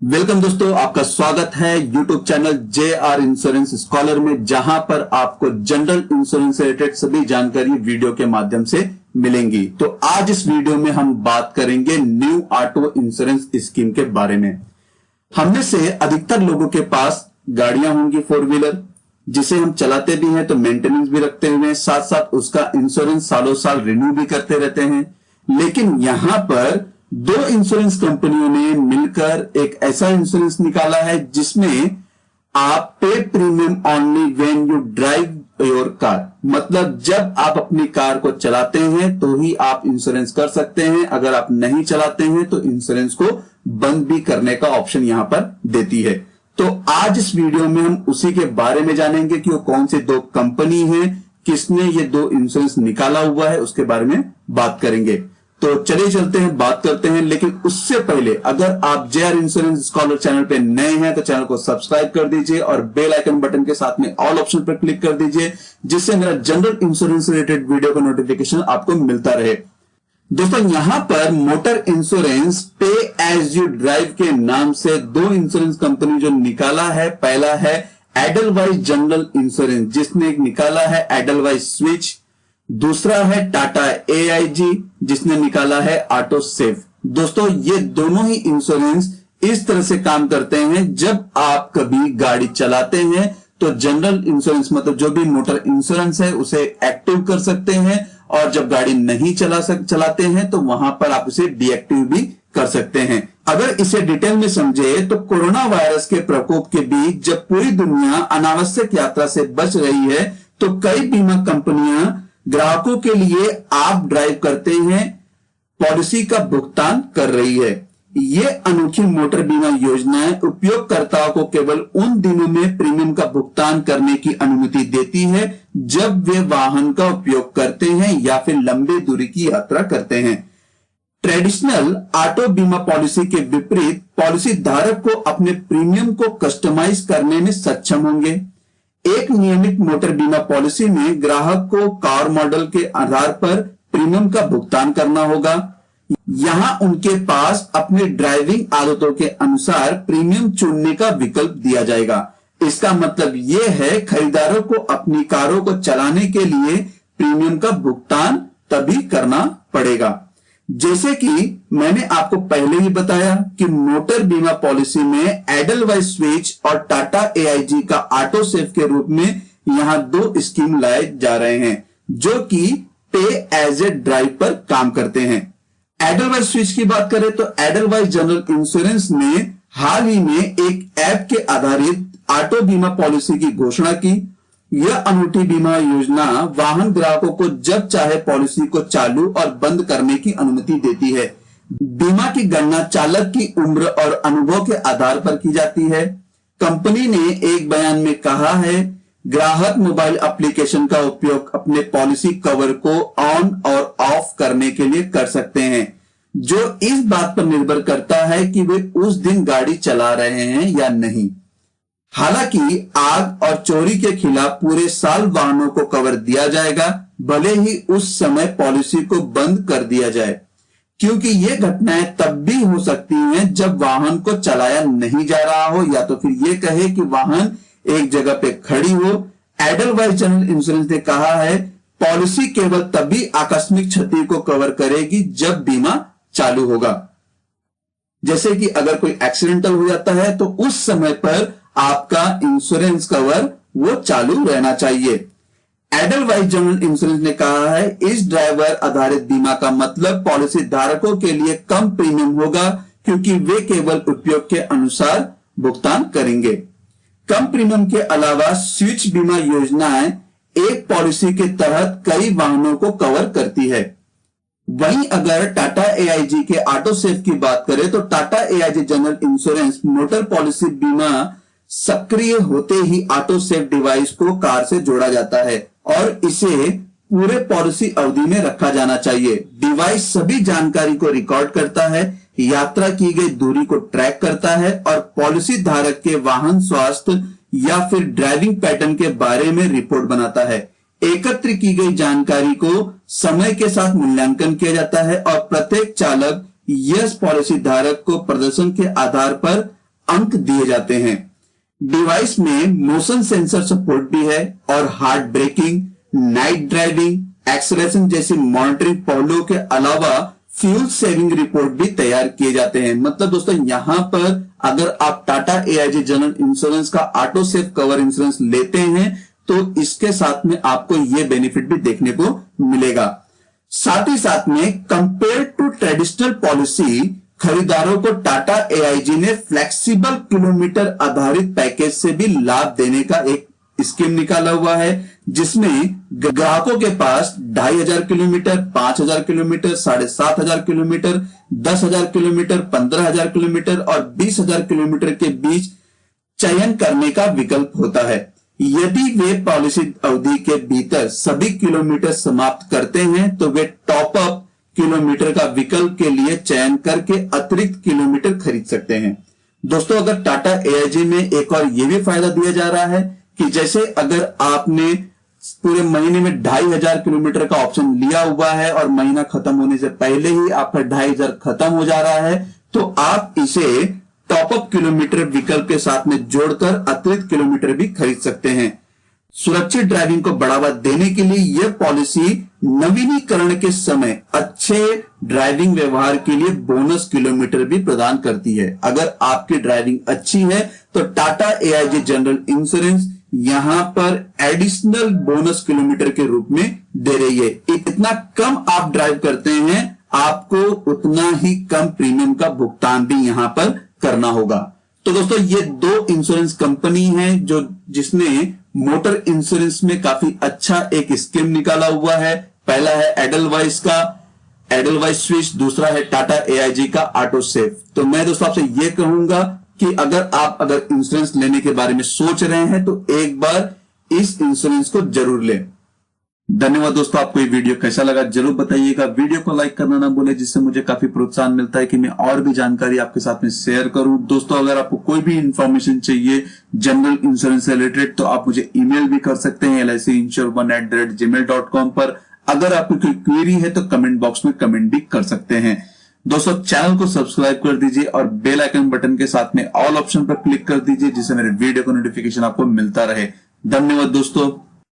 Welcome दोस्तों, आपका स्वागत है YouTube channel JR insurance scholar में, जहां पर आपको जनरल इंश्योरेंस से रिलेटेड सभी जानकारी वीडियो के माध्यम से मिलेंगी। तो आज इस वीडियो में हम बात करेंगे न्यू ऑटो इंश्योरेंस स्कीम के बारे में। हम में से अधिकतर लोगों के पास गाड़ियां होंगी फोर व्हीलर, जिसे हम चलाते भी हैं तो मेंटेनेंस भी रखते हुए, साथ साथ उसका इंश्योरेंस सालों साल रिन्यू भी करते रहते हैं। लेकिन यहां पर दो इंश्योरेंस कंपनियों ने मिलकर एक ऐसा इंश्योरेंस निकाला है जिसमें आप पे premium only when you drive your car, मतलब जब आप अपनी कार को चलाते हैं तो ही आप इंश्योरेंस कर सकते हैं। अगर आप नहीं चलाते हैं तो इंश्योरेंस को बंद भी करने का ऑप्शन यहां पर देती है। तो आज इस वीडियो में हम उसी के बारे में जानेंगे कि वो कौन से दो कंपनी है, किसने ये दो इंश्योरेंस निकाला हुआ है, उसके बारे में बात करेंगे। तो चलिए चलते हैं, बात करते हैं। लेकिन उससे पहले अगर आप JR इंश्योरेंस स्कॉलर चैनल पे नए हैं तो चैनल को सब्सक्राइब कर दीजिए और बेल आइकन बटन के साथ में ऑल ऑप्शन पर क्लिक कर दीजिए, जिससे मेरा जनरल इंश्योरेंस रिलेटेड वीडियो का नोटिफिकेशन आपको मिलता रहे। दोस्तों, यहां पर मोटर इंश्योरेंस पे एज यू ड्राइव के नाम से दो इंश्योरेंस कंपनी जो निकाला है, पहला है एडलवाइज जनरल इंश्योरेंस जिसने निकाला है एडलवाइज स्विच, दूसरा है टाटा AIG जिसने निकाला है ऑटो सेफ। दोस्तों, ये दोनों ही इंश्योरेंस इस तरह से काम करते हैं, जब आप कभी गाड़ी चलाते हैं तो जनरल इंश्योरेंस मतलब जो भी मोटर इंश्योरेंस है उसे एक्टिव कर सकते हैं, और जब गाड़ी नहीं चलाते हैं तो वहां पर आप उसे डीएक्टिव भी कर सकते हैं। अगर इसे डिटेल में समझे तो कोरोना वायरस के प्रकोप के बीच जब पूरी दुनिया अनावश्यक यात्रा से बच रही है तो कई बीमा कंपनियां ग्राहकों के लिए आप ड्राइव करते हैं पॉलिसी का भुगतान कर रही है। ये अनोखी मोटर बीमा योजनाएं उपयोगकर्ताओं को केवल उन दिनों में प्रीमियम का भुगतान करने की अनुमति देती है जब वे वाहन का उपयोग करते हैं या फिर लंबी दूरी की यात्रा करते हैं। ट्रेडिशनल ऑटो बीमा पॉलिसी के विपरीत पॉलिसी धारक को अपने प्रीमियम को कस्टमाइज करने में सक्षम होंगे। एक नियमित मोटर बीमा पॉलिसी में ग्राहक को कार मॉडल के आधार पर प्रीमियम का भुगतान करना होगा। यहां उनके पास अपनी ड्राइविंग आदतों के अनुसार प्रीमियम चुनने का विकल्प दिया जाएगा। इसका मतलब यह है खरीदारों को अपनी कारों को चलाने के लिए प्रीमियम का भुगतान तभी करना पड़ेगा। जैसे कि मैंने आपको पहले ही बताया कि मोटर बीमा पॉलिसी में एडलवाइज स्विच और टाटा AIG का ऑटो सेफ के रूप में यहां दो स्कीम लाए जा रहे हैं जो कि पे एज ए ड्राइव पर काम करते हैं। एडलवाइज स्विच की बात करें तो एडलवाइज जनरल इंश्योरेंस ने हाल ही में एक ऐप के आधारित ऑटो बीमा पॉलिसी की घोषणा की। यह अनूठी बीमा योजना वाहन ग्राहकों को जब चाहे पॉलिसी को चालू और बंद करने की अनुमति देती है। बीमा की गणना चालक की उम्र और अनुभव के आधार पर की जाती है। कंपनी ने एक बयान में कहा है, ग्राहक मोबाइल एप्लीकेशन का उपयोग अपने पॉलिसी कवर को ऑन और ऑफ करने के लिए कर सकते हैं, जो इस बात पर निर्भर करता है कि वे उस दिन गाड़ी चला रहे हैं या नहीं। हालांकि आग और चोरी के खिलाफ पूरे साल वाहनों को कवर दिया जाएगा, भले ही उस समय पॉलिसी को बंद कर दिया जाए, क्योंकि ये घटनाएं तब भी हो सकती हैं जब वाहन को चलाया नहीं जा रहा हो या तो फिर ये कहे कि वाहन एक जगह पे खड़ी हो। एडलवाइज जनरल इंश्योरेंस ने कहा है, पॉलिसी केवल तभी आकस्मिक क्षति को कवर करेगी जब बीमा चालू होगा। जैसे कि अगर कोई एक्सीडेंटल हो जाता है तो उस समय पर आपका इंश्योरेंस कवर वो चालू रहना चाहिए। एडलवाइज जनरल इंश्योरेंस ने कहा है, इस ड्राइवर आधारित बीमा का मतलब पॉलिसी धारकों के लिए कम प्रीमियम होगा क्योंकि वे केवल उपयोग के अनुसार भुगतान करेंगे। कम प्रीमियम के अलावा स्विच बीमा योजनाएं एक पॉलिसी के तहत कई वाहनों को कवर करती है। वहीं अगर टाटा AIG के ऑटो सेफ की बात करें तो Tata AIG general insurance motor policy बीमा सक्रिय होते ही ऑटो सेफ डिवाइस को कार से जोड़ा जाता है और इसे पूरे पॉलिसी अवधि में रखा जाना चाहिए। डिवाइस सभी जानकारी को रिकॉर्ड करता है, यात्रा की गई दूरी को ट्रैक करता है और पॉलिसी धारक के वाहन स्वास्थ्य या फिर ड्राइविंग पैटर्न के बारे में रिपोर्ट बनाता है। एकत्र की गई जानकारी को समय के साथ मूल्यांकन किया जाता है और प्रत्येक चालक यस पॉलिसी धारक को प्रदर्शन के आधार पर अंक दिए जाते हैं। डिवाइस में मोशन सेंसर सपोर्ट भी है और hard braking, night driving, acceleration जैसी मॉनिटरिंग पहलुओं के अलावा फ्यूल सेविंग रिपोर्ट भी तैयार किए जाते हैं। मतलब दोस्तों यहां पर अगर आप टाटा AIG जनरल इंश्योरेंस का ऑटो सेव कवर इंश्योरेंस लेते हैं तो इसके साथ में आपको यह बेनिफिट भी देखने को मिलेगा। साथ ही साथ में कंपेयर टू ट्रेडिशनल पॉलिसी, खरीदारों को टाटा AIG ने फ्लेक्सिबल किलोमीटर आधारित पैकेज से भी लाभ देने का एक स्कीम निकाला हुआ है, जिसमें ग्राहकों के पास 2500 kilometre, 5000 kilometre, 7500 kilometre, 10,000 kilometre, 15,000 kilometre और 20,000 किलोमीटर के बीच चयन करने का विकल्प होता है। यदि वे पॉलिसी अवधि के भीतर सभी किलोमीटर समाप्त करते हैं तो वे टॉप अप किलोमीटर का विकल्प के लिए चयन करके अतिरिक्त किलोमीटर खरीद सकते हैं। दोस्तों अगर टाटा AIG में एक और यह भी फायदा दिया जा रहा है कि जैसे अगर आपने पूरे महीने में 2500 किलोमीटर का ऑप्शन लिया हुआ है और महीना खत्म होने से पहले ही आपका 2500 खत्म हो जा रहा है, तो आप इसे टॉप अप किलोमीटर विकल्प के साथ में जोड़कर अतिरिक्त किलोमीटर भी खरीद सकते हैं। सुरक्षित ड्राइविंग को बढ़ावा देने के लिए यह पॉलिसी नवीनीकरण के समय अच्छे ड्राइविंग व्यवहार के लिए बोनस किलोमीटर भी प्रदान करती है। अगर आपकी ड्राइविंग अच्छी है तो टाटा AIG जनरल इंश्योरेंस यहां पर एडिशनल बोनस किलोमीटर के रूप में दे रही है। इतना कम आप ड्राइव करते हैं, आपको उतना ही कम प्रीमियम का भुगतान भी यहां पर करना होगा। तो दोस्तों ये दो इंश्योरेंस कंपनी है जिसने मोटर इंश्योरेंस में काफी अच्छा एक स्कीम निकाला हुआ है। पहला है एडलवाइस का एडलवाइस स्विच, दूसरा है टाटा AIG का ऑटो सेव। तो मैं दोस्तों आपसे ये कहूंगा कि अगर इंश्योरेंस लेने के बारे में सोच रहे हैं तो एक बार इस इंश्योरेंस को जरूर लें। धन्यवाद दोस्तों, आपको ये वीडियो कैसा लगा जरूर बताइएगा। वीडियो को लाइक करना ना भूलें, जिससे मुझे काफी प्रोत्साहन मिलता है कि मैं और भी जानकारी आपके साथ में शेयर करूं। दोस्तों अगर आपको कोई भी इंफॉर्मेशन चाहिए जनरल इंश्योरेंस से रिलेटेड तो आप मुझे ईमेल भी कर सकते हैं licinsure1@gmail.com पर। अगर आपको कोई क्वेरी है तो कमेंट बॉक्स में कमेंट भी कर सकते हैं। दोस्तों चैनल को सब्सक्राइब कर दीजिए और बेल आइकन बटन के साथ में ऑल ऑप्शन पर क्लिक कर दीजिए, जिससे मेरे वीडियो का नोटिफिकेशन आपको मिलता रहे। धन्यवाद दोस्तों।